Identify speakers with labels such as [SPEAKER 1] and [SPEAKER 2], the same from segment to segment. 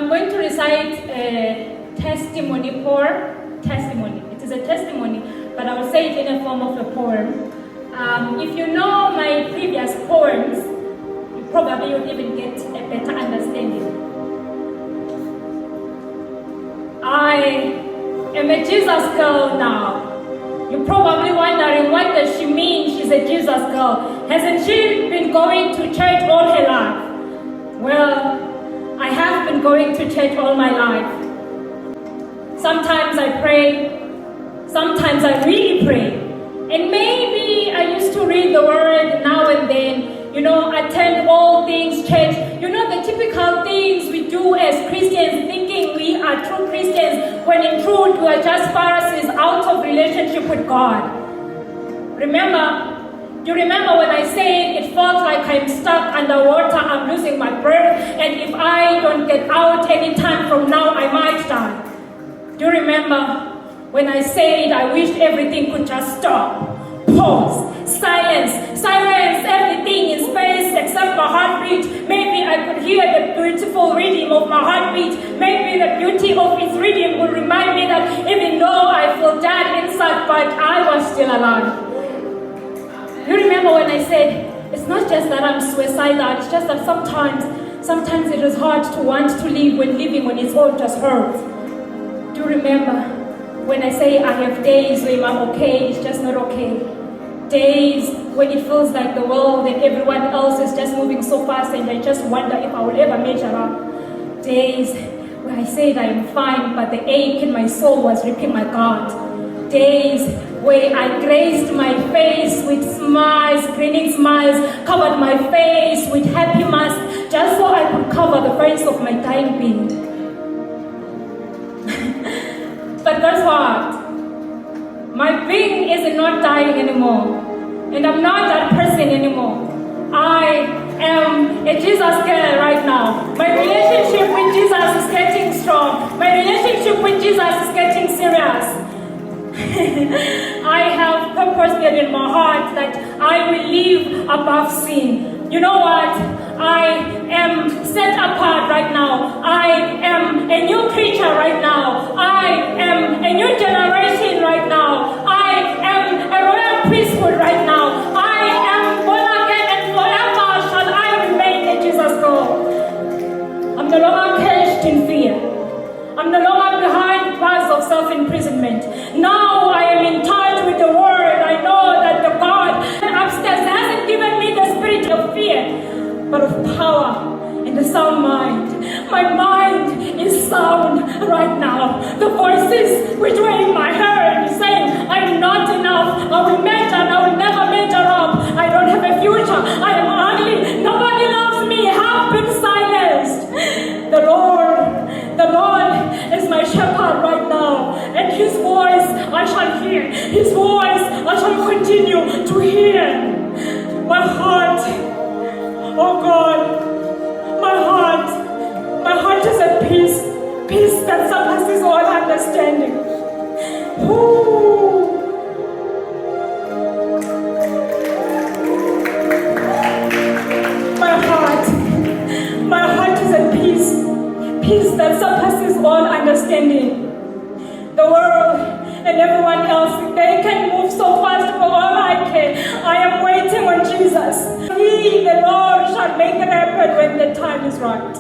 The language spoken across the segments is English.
[SPEAKER 1] I'm going to recite a testimony poem. Testimony. It is a testimony, but I will say it in a form of a poem. If you know my previous poems, you probably will even get a better understanding. I am a Jesus girl now. You're probably wondering, what does she mean she's a Jesus girl? Hasn't she been going to church all her life? Well, I have been going to church all my life. Sometimes I pray, sometimes I really pray. And maybe I used to read the word now and then, attend all things church. The typical things we do as Christians, thinking we are true Christians, when in truth we are just Pharisees out of relationship with God. You remember when I said it felt like I'm stuck underwater, I'm losing my breath, and if I don't get out any time from now, I might die. Do you remember when I said I wished everything could just stop? Pause, silence, everything in space except my heartbeat. Maybe I could hear the beautiful rhythm of my heartbeat. Maybe the beauty of its rhythm would remind me that even though I feel dead inside, but I was still alive. You remember when I said, it's not just that I'm suicidal, it's just that sometimes it is hard to want to live when living on its own just hurts. Do you remember when I say I have days when I'm okay, it's just not okay? Days when it feels like the world and everyone else is just moving so fast and I just wonder if I will ever measure up. Days where I said I am fine, but the ache in my soul was ripping my guard. Days where I graced my face with smiles, grinning smiles, covered my face with happy masks, just so I could cover the face of my dying being. But guess what? My being is not dying anymore, and I'm not that person anymore. I am a Jesus girl right now. My relationship with Jesus is getting strong. My relationship with Jesus is getting serious. I have purpose in my heart that I will live above sin. You know what? I am set apart right now. I am a new creature right now. I am a new generation right now. I am a royal priesthood right now. I am born again, and forever shall I remain a Jesus girl. I'm no longer caged in fear. I'm no longer behind bars of self-imprisonment. Now I am in touch with the Word. I know that the God upstairs hasn't given me the spirit of fear, but of power and a sound mind. My mind is sound right now. The voices which were in my head saying, I'm not enough, I will measure, I will never measure up, I don't have a future, I am ugly, nobody loves me, have been silenced. The Lord is my shepherd right now, and His voice I shall hear, His voice I shall continue to hear. My heart, oh God, my heart is at peace, peace that surpasses all understanding. Ooh. My heart is at peace, peace that surpasses all understanding. The world and everyone else, they can move so fast for all I can. I am waiting on Jesus. He, the Lord, shall make it happen when the time is right.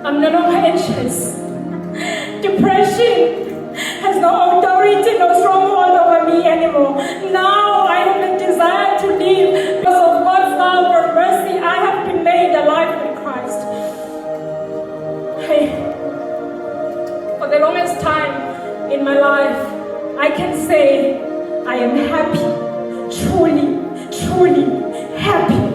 [SPEAKER 1] I'm no longer anxious. Depression has no authority, no stronghold over me anymore. Now I have a desire to live because of God's love and mercy. I have been made alive with Christ. Hey, for the longest time in my life, I can say I am happy, truly happy.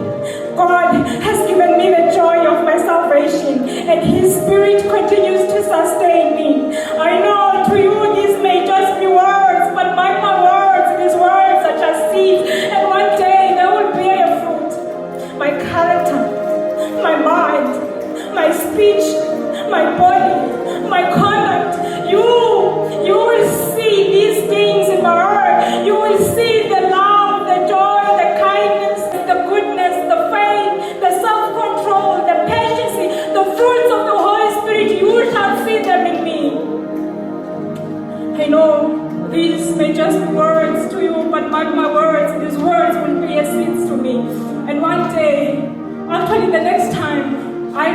[SPEAKER 1] God has given me the joy of my salvation, and His Spirit continues to sustain me. I know to you these may just be words, but mark my words, these words are just seeds, and one day they will bear fruit. My character, my mind, my speech, my body, my conduct, you will see these things in my heart. You will see the love, the joy, the kindness, the goodness, the faith, the self-control, the patience, the fruits of the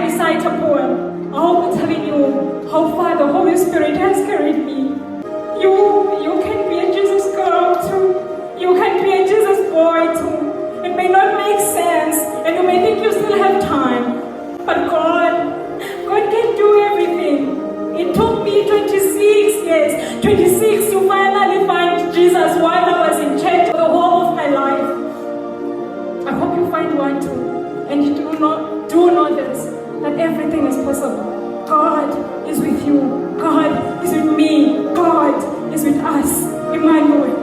[SPEAKER 1] I recite a poem, I'll be telling you how far the Holy Spirit has carried me. You can be a Jesus girl too. You can be a Jesus boy too. It may not make sense, and you may think you still have time. But God can do everything. It took me 26 years, 26 to finally find Jesus while I was in church for the whole of my life. I hope you find one too. And you do know this, that everything is possible. God is with you. God is with me. God is with us. Emmanuel.